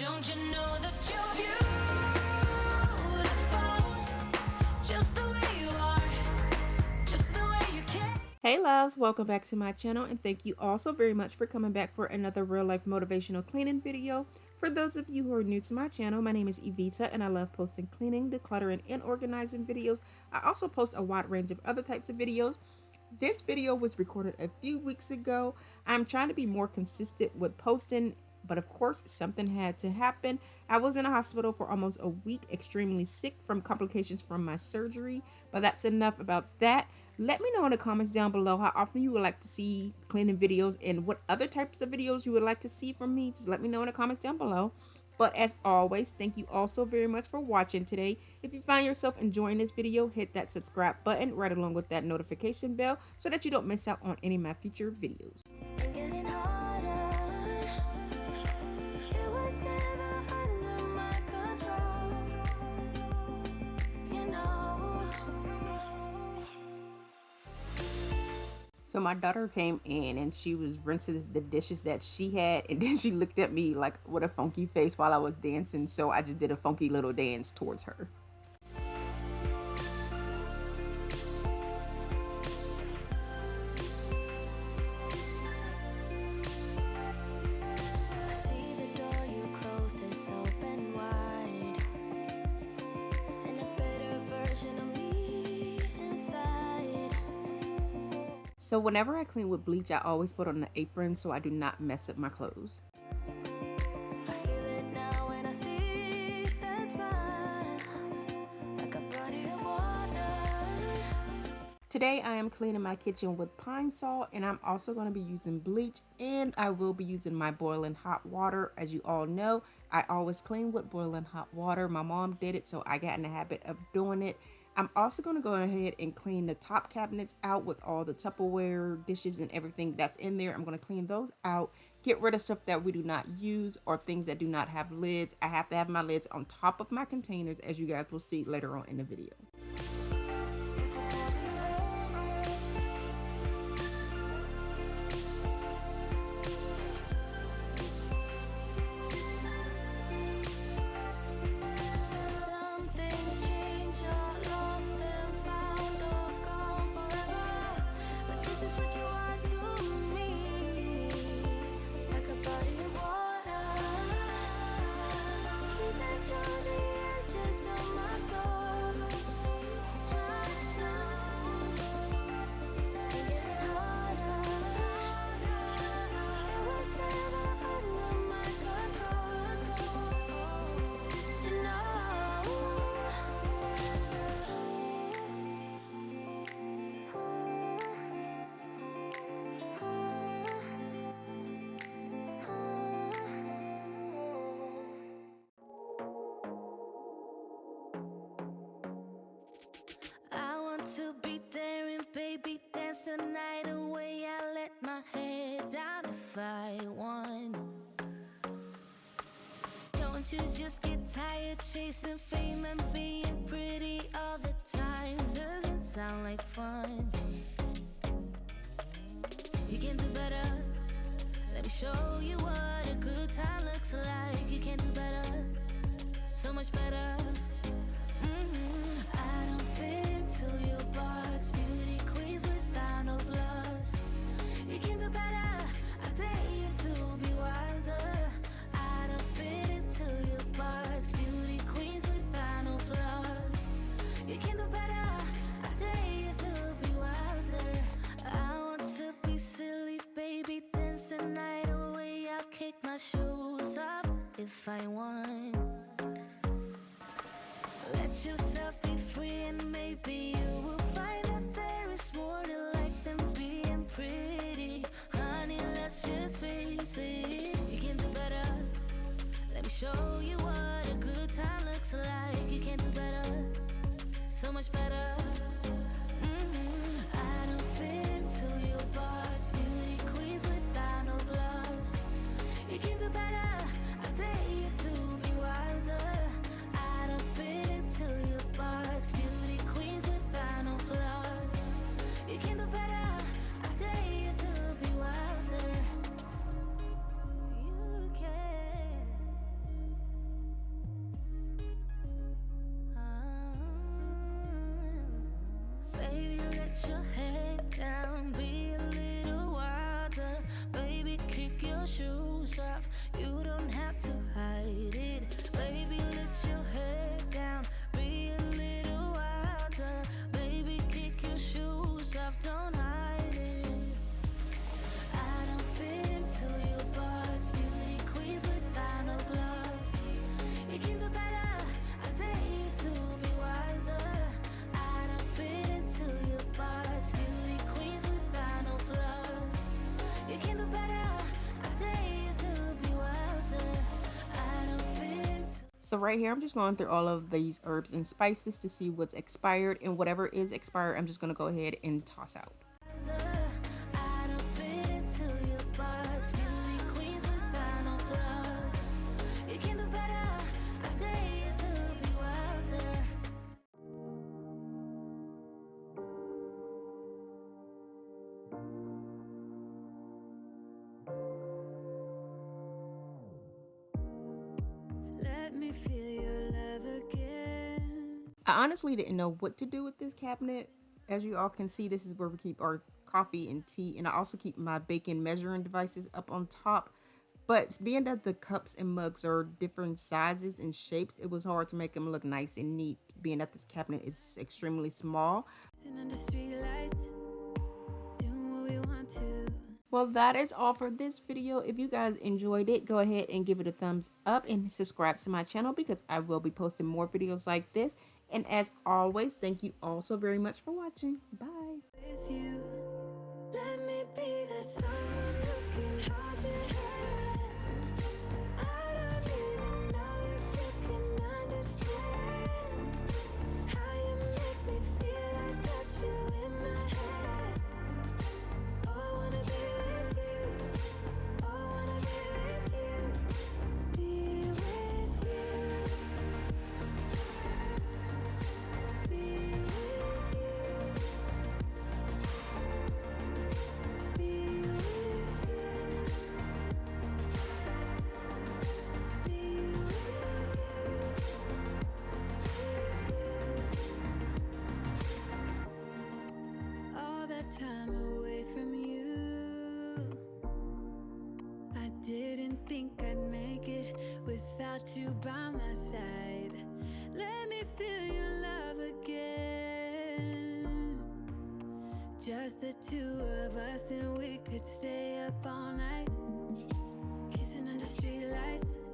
Don't you know that you're beautiful, just the way you are, just the way you can. Hey loves, welcome back to my channel and thank you all so very much for coming back for another real life motivational cleaning video. For those of you who are new to my channel, my name is Evita and I love posting cleaning, decluttering, and organizing videos. I also post a wide range of other types of videos. This video was recorded a few weeks ago. I'm trying to be more consistent with posting, but of course something had to happen. I was in a hospital for almost a week, extremely sick from complications from my surgery, but that's enough about that. Let me know in the comments down below how often you would like to see cleaning videos and what other types of videos you would like to see from me. Just let me know in the comments down below. But as always, thank you all so very much for watching today. If you find yourself enjoying this video, hit that subscribe button right along with that notification bell so that you don't miss out on any of my future videos. So my daughter came in and she was rinsing the dishes that she had, and then she looked at me like with a funky face while I was dancing, so I just did a funky little dance towards her. So whenever I clean with bleach, I always put on an apron so I do not mess up my clothes. I feel it now when I see that smile, like a body of water. Today I am cleaning my kitchen with Pinesol, and I'm also going to be using bleach, and I will be using my boiling hot water. As you all know, I always clean with boiling hot water. My mom did it, so I got in the habit of doing it. I'm also going to go ahead and clean the top cabinets out with all the Tupperware dishes and everything that's in there. I'm going to clean those out, get rid of stuff that we do not use or things that do not have lids. I have to have my lids on top of my containers, as you guys will see later on in the video. To be daring, baby, dance the night away. I let my head down if I won. Don't you just get tired chasing fame and being pretty all the time? Doesn't sound like fun. You can do better. Let me show you what a good time looks like. You can do better, so much better. I don't fit into your box, beauty queens without no flaws. You can do better, I dare you to be wilder. I don't fit into your box, beauty queens without no flaws. You can do better, I dare you to be wilder. I want to be silly, baby, dance the night away. I'll kick my shoes off if I want. Let yourself be free and maybe you will find that there is more to life than being pretty. Honey, let's just face it. You can do better. Let me show you what a good time looks like. You can do better, so much better. I don't fit into your box, beauty queens without no flaws. You can do better, I dare you to be wilder. I don't fit into your box, beauty queens without no flaws. You can do better, I dare you to be wilder. You can. shoes off. You don't have to hide it. Baby, let your head down. Be a little wilder. Baby, kick your shoes off. Don't hide it. I don't fit into your box. Beauty queens without no gloves. You can do better. I dare you to be wilder. I don't fit into your box. Beauty queens without no gloves. You can do better. I dare you to be wilder. I don't fit into. So right here, I'm just going through all of these herbs and spices to see what's expired, and whatever is expired, I'm just going to go ahead and toss out. I don't fit into your box. Beauty queens without no flaws. You can do better. I dare you to be wilder. Let me feel your love again. I honestly didn't know what to do with this cabinet. As you all can see, this is where we keep our coffee and tea, and I also keep my bacon measuring devices up on top. But being that the cups and mugs are different sizes and shapes, it was hard to make them look nice and neat, being that this cabinet is extremely small. Sitting under street lights, doing what we want to. Well, that is all for this video. If you guys enjoyed it, go ahead and give it a thumbs up and subscribe to my channel, because I will be posting more videos like this. And as always, thank you all so very much for watching. Bye. With you, let me be that someone who can hold your hand. I don't even know if you can understand how you make me feel. I got you in my head. Oh, I wanna be with you. Oh, I wanna be with you. Be with you. Be with you. Be with you. Be with you. All that time away from you, I didn't think I'd make it without you by my side. Let me feel your love again. Just the two of us, and we could stay up all night, kissing under street lights.